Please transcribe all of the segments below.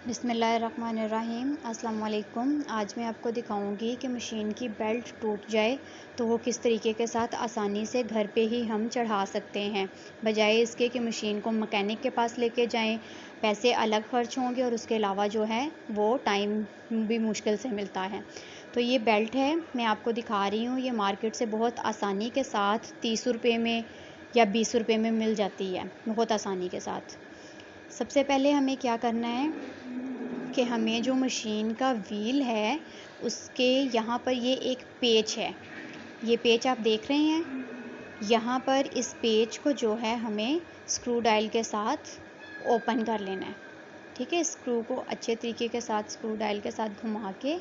बिस्मिल्लाहिर्रहमानिर्रहीम। अस्सलाम वालेकुम। आज मैं आपको दिखाऊंगी कि मशीन की बेल्ट टूट जाए तो वो किस तरीके के साथ आसानी से घर पे ही हम चढ़ा सकते हैं, बजाय इसके कि मशीन को मैकेनिक के पास लेके जाएं। पैसे अलग खर्च होंगे और उसके अलावा जो है वो टाइम भी मुश्किल से मिलता है। तो ये बेल्ट है, मैं आपको दिखा रही हूँ। ये मार्केट से बहुत आसानी के साथ 30 रुपये में या 20 रुपये में मिल जाती है, बहुत आसानी के साथ। सबसे पहले हमें क्या करना है कि हमें जो मशीन का व्हील है उसके यहाँ पर ये एक पेच है, ये पेच आप देख रहे हैं। यहाँ पर इस पेच को जो है हमें स्क्रू डायल के साथ ओपन कर लेना है। ठीक है, स्क्रू को अच्छे तरीके के साथ स्क्रू डायल के साथ घुमा के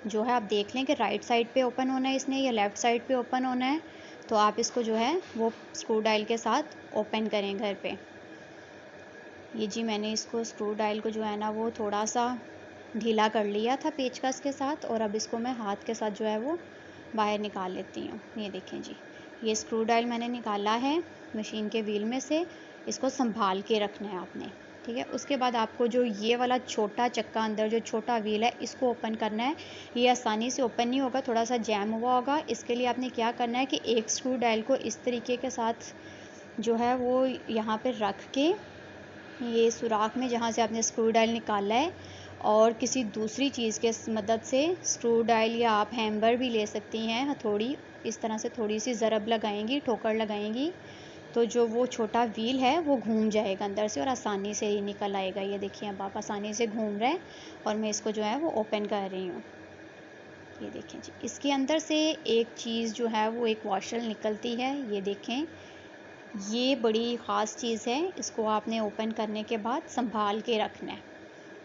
जो है आप देख लें कि राइट साइड पे ओपन होना है इसने या लेफ़्ट साइड पे ओपन होना है। तो आप इसको जो है वो स्क्रू डायल के साथ ओपन करें घर पे। ये जी मैंने इसको स्क्रू डायल को जो है ना वो थोड़ा सा ढीला कर लिया था पेचकस के साथ, और अब इसको मैं हाथ के साथ जो है वो बाहर निकाल लेती हूँ। ये देखें जी, ये स्क्रू डायल मैंने निकाला है मशीन के व्हील में से। इसको संभाल के रखना है आपने, ठीक है। उसके बाद आपको जो ये वाला छोटा चक्का अंदर जो छोटा व्हील है इसको ओपन करना है। ये आसानी से ओपन नहीं होगा, थोड़ा सा जैम हुआ होगा। इसके लिए आपने क्या करना है कि एक स्क्रू डायल को इस तरीके के साथ जो है वो यहाँ पर रख के ये सुराख में जहाँ से आपने स्क्रू डायल निकाला है, और किसी दूसरी चीज़ के मदद से स्क्रू डायल या आप हैमर भी ले सकती हैं, हथौड़ी इस तरह से थोड़ी सी ज़रब लगाएंगी, ठोकर लगाएंगी, तो जो वो छोटा व्हील है वो घूम जाएगा अंदर से और आसानी से ही निकल आएगा। ये देखिए अब आप आसानी से घूम रहे हैं और मैं इसको जो है वो ओपन कर रही हूँ। ये देखें जी, इसके अंदर से एक चीज़ जो है वो एक वॉशर निकलती है। ये देखें, ये बड़ी ख़ास चीज़ है, इसको आपने ओपन करने के बाद संभाल के रखना है।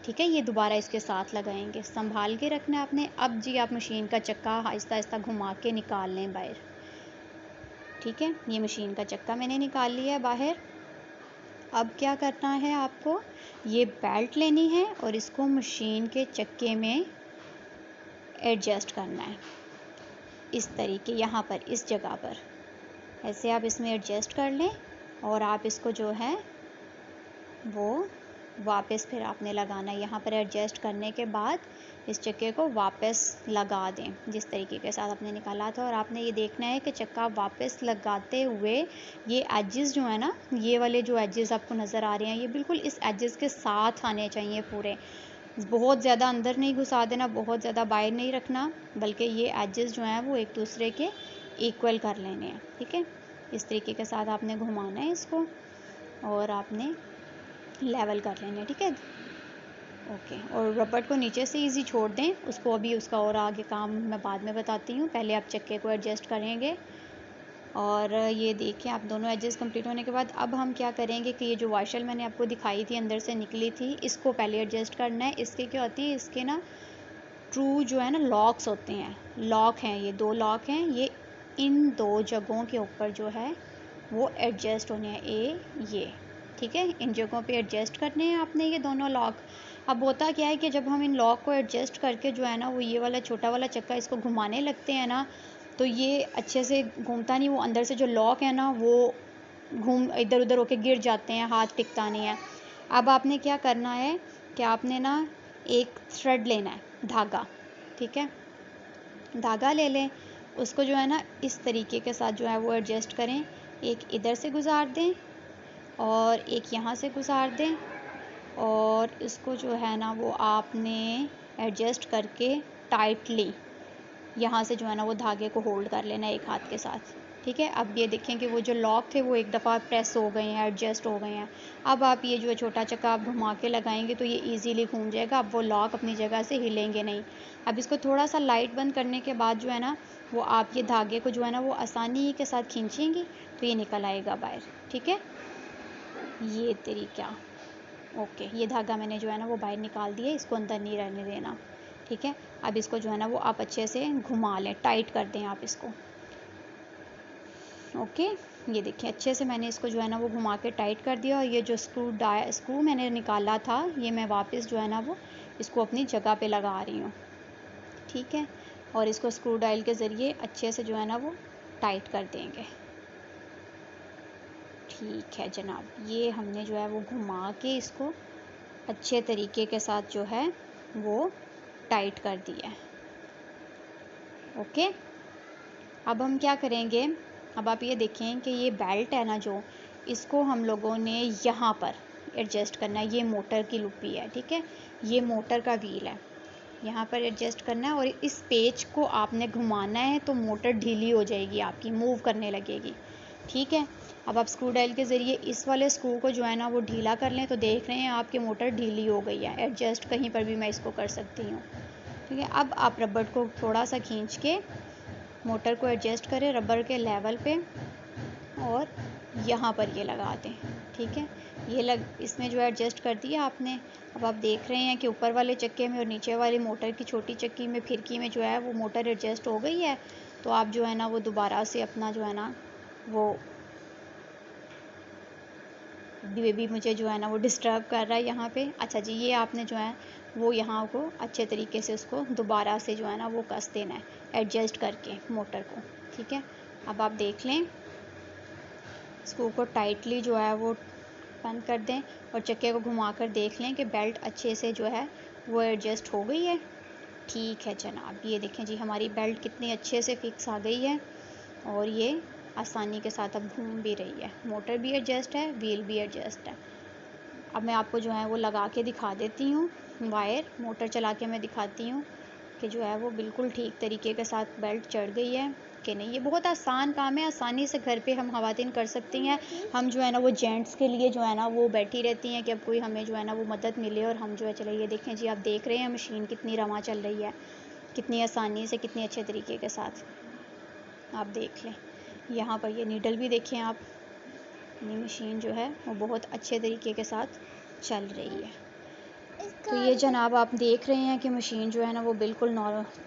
ठीक है, ये दोबारा इसके साथ लगाएंगे, संभाल के रखना है आपने। अब जी आप मशीन का चक्का आहिस्ता आहिस्ता घुमा के निकाल लें बाहर। ठीक है, ये मशीन का चक्का मैंने निकाल लिया है बाहर। अब क्या करना है आपको, ये बेल्ट लेनी है और इसको मशीन के चक्के में एडजस्ट करना है इस तरीके, यहाँ पर इस जगह पर ऐसे आप इसमें एडजस्ट कर लें और आप इसको जो है वो वापस फिर आपने लगाना है। यहाँ पर एडजस्ट करने के बाद इस चक्के को वापस लगा दें जिस तरीके के साथ आपने निकाला था, और आपने ये देखना है कि चक्का वापस लगाते हुए ये एजेस जो है ना, ये वाले जो एजेस आपको नज़र आ रहे हैं ये बिल्कुल इस एजेस के साथ आने चाहिए पूरे। बहुत ज़्यादा अंदर नहीं घुसा देना, बहुत ज़्यादा बाहर नहीं रखना, बल्कि ये एजेस जो हैं वो एक दूसरे के इक्वल कर लेने हैं। ठीक है, इस तरीके के साथ आपने घुमाना है इसको और आपने लेवल कर लेना है। ठीक है, ओके। और रबड़ को नीचे से इजी छोड़ दें, उसको अभी उसका और आगे काम मैं बाद में बताती हूँ। पहले आप चक्के को एडजस्ट करेंगे और ये देखिए आप दोनों एजेस कंप्लीट होने के बाद अब हम क्या करेंगे कि ये जो वाशल मैंने आपको दिखाई थी अंदर से निकली थी, इसको पहले एडजस्ट करना है। इसके क्या होती है, इसके ना ट्रू जो है ना लॉक्स होते हैं, लॉक हैं, ये दो लॉक हैं, ये इन दो जगहों के ऊपर जो है वो एडजस्ट होने हैं, ये ठीक है, इन जगहों पे एडजस्ट करने हैं आपने ये दोनों लॉक। अब होता क्या है कि जब हम इन लॉक को एडजस्ट करके जो है ना वो ये वाला छोटा वाला चक्का इसको घुमाने लगते हैं ना, तो ये अच्छे से घूमता नहीं, वो अंदर से जो लॉक है ना वो घूम इधर उधर होके गिर जाते हैं, हाथ टिकता नहीं है। अब आपने क्या करना है कि आपने ना एक थ्रेड लेना है, धागा। ठीक है, धागा ले लें, उसको जो है ना इस तरीके के साथ जो है वो एडजस्ट करें, एक इधर से गुजार दें और एक यहाँ से गुजार दें, और इसको जो है ना वो आपने एडजस्ट करके टाइटली यहाँ से जो है ना वो धागे को होल्ड कर लेना है एक हाथ के साथ। ठीक है, अब ये देखें कि वो जो लॉक थे वो एक दफ़ा प्रेस हो गए हैं, एडजस्ट हो गए हैं। अब आप ये जो है छोटा चक्का आप घुमा के लगाएंगे तो ये इजीली घूम जाएगा, अब वो लॉक अपनी जगह से हिलेंगे नहीं। अब इसको थोड़ा सा लाइट बंद करने के बाद जो है ना वो आप ये धागे को जो है ना वो आसानी के साथ खींचेंगी तो ये निकल आएगा बाहर। ठीक है, ये तरीका, ओके। ये धागा मैंने जो है ना वो बाहर निकाल दिया, इसको अंदर नहीं रहने देना। ठीक है, अब इसको जो है ना वो आप अच्छे से घुमा लें, टाइट कर दें आप इसको। ओके, ये देखिए अच्छे से मैंने इसको जो है ना वो घुमा के टाइट कर दिया, और ये जो स्क्रू मैंने निकाला था ये मैं वापस जो है ना वो इसको अपनी जगह पे लगा रही हूँ। ठीक है, और इसको स्क्रू डायल के ज़रिए अच्छे से जो है ना वो टाइट कर देंगे। ठीक है जनाब, ये हमने जो है वो घुमा के इसको अच्छे तरीके के साथ जो है वो टाइट कर दिया है। ओके, अब हम क्या करेंगे, अब आप ये देखें कि ये बेल्ट है ना, जो इसको हम लोगों ने यहाँ पर एडजस्ट करना है। ये मोटर की लुप्पी है, ठीक है, ये मोटर का व्हील है, यहाँ पर एडजस्ट करना है और इस पेच को आपने घुमाना है तो मोटर ढीली हो जाएगी, आपकी मूव करने लगेगी, ठीक है। अब आप स्क्रू ड्राइल के ज़रिए इस वाले स्क्रू को जो है ना वो ढीला कर लें तो देख रहे हैं आपकी मोटर ढीली हो गई है। एडजस्ट कहीं पर भी मैं इसको कर सकती हूँ, ठीक है। अब आप रबड़ को थोड़ा सा खींच के मोटर को एडजस्ट करें रबर के लेवल पे और यहाँ पर ये लगा दें, ठीक है। ये इसमें जो है एडजस्ट कर दिया आपने। अब आप देख रहे हैं कि ऊपर वाले चक्के में और नीचे वाली मोटर की छोटी चक्की में, फिरकी में जो है वो मोटर एडजस्ट हो गई है। तो आप जो है ना वो दोबारा से अपना जो है ना वो बेबी मुझे जो है ना वो डिस्टर्ब कर रहा है यहाँ पे। अच्छा जी, ये आपने जो है वो यहाँ को अच्छे तरीके से उसको दोबारा से जो है ना वो कस देना है एडजस्ट करके मोटर को, ठीक है। अब आप देख लें, स्क्रू को टाइटली जो है वो बंद कर दें और चक्के को घुमाकर देख लें कि बेल्ट अच्छे से जो है वो एडजस्ट हो गई है। ठीक है जनाब, ये देखें जी हमारी बेल्ट कितनी अच्छे से फिक्स आ गई है और ये आसानी के साथ अब घूम भी रही है। मोटर भी एडजस्ट है, व्हील भी एडजस्ट है। अब मैं आपको जो है वो लगा के दिखा देती हूँ, वायर मोटर चला के मैं दिखाती हूँ कि जो है वो बिल्कुल ठीक तरीके के साथ बेल्ट चढ़ गई है कि नहीं। ये बहुत आसान काम है, आसानी से घर पे हम ख़वातीन कर सकती हैं। हम जो है ना वो जेंट्स के लिए जो है ना वो बैठी रहती हैं कि अब कोई हमें जो है ना वो मदद मिले और हम जो है चले। ये देखें जी, आप देख रहे हैं मशीन कितनी रवां चल रही है, कितनी आसानी से, कितनी अच्छे तरीके के साथ। आप देख लें यहाँ पर ये नीडल भी देखें आप, ये मशीन जो है वो बहुत अच्छे तरीके के साथ चल रही है। तो ये जनाब आप देख रहे हैं कि मशीन जो है ना वो बिल्कुल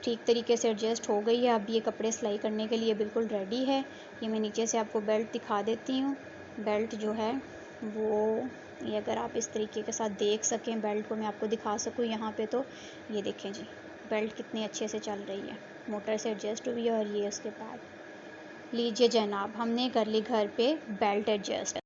ठीक तरीके से एडजस्ट हो गई है। अब ये कपड़े सिलाई करने के लिए बिल्कुल रेडी है। ये मैं नीचे से आपको बेल्ट दिखा देती हूँ। बेल्ट जो है वो, ये अगर आप इस तरीके के साथ देख सकें बेल्ट को, मैं आपको दिखा सकूँ यहाँ पे, तो ये देखें जी बेल्ट कितनी अच्छे से चल रही है, मोटर से एडजस्ट हुई है और ये उसके पैड। लीजिए जनाब, हमने कर ली घर पे बेल्ट एडजस्ट।